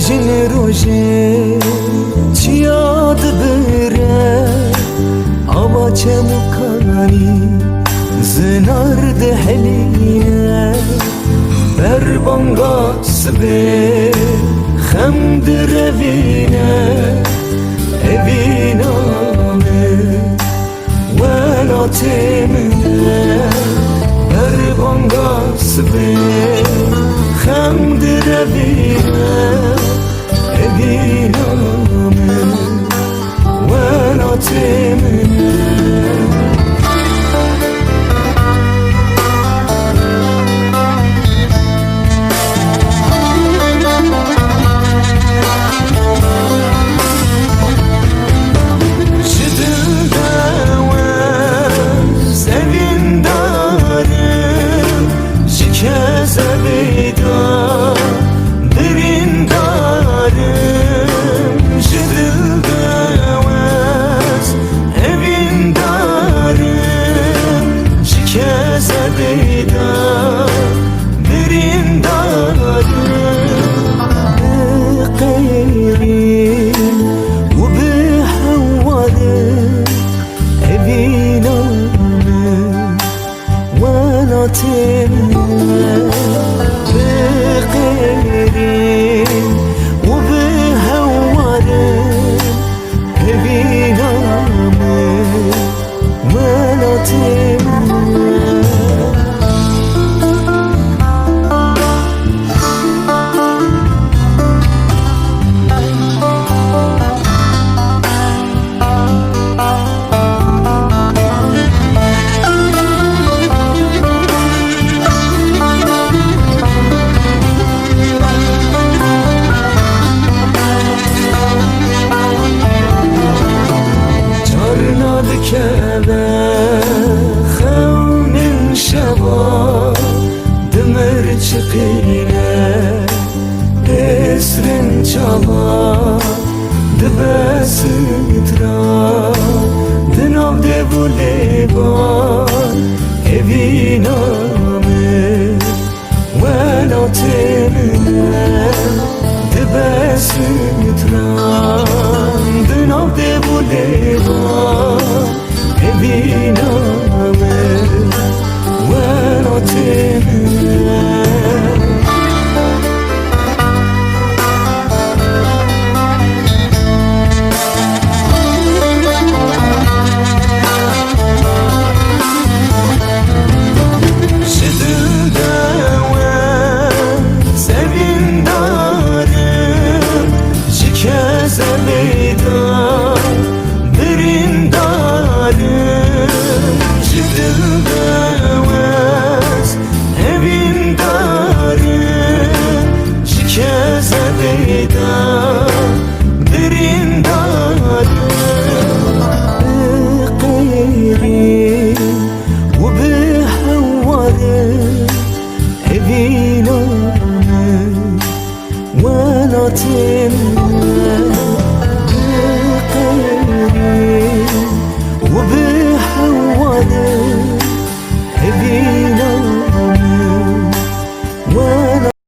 jin roje çiyad bire ama çemukani zinar de heline berbanga sbe xemd revine evina me velatime berbanga sbe xemd revine evina me velatime خون شبا دمر چقینه اسرن چاوا دبست را دنام دبوله با evینامه ولاتمه دبست را دنام دبوله با evینامه ولاتمه evina me walatin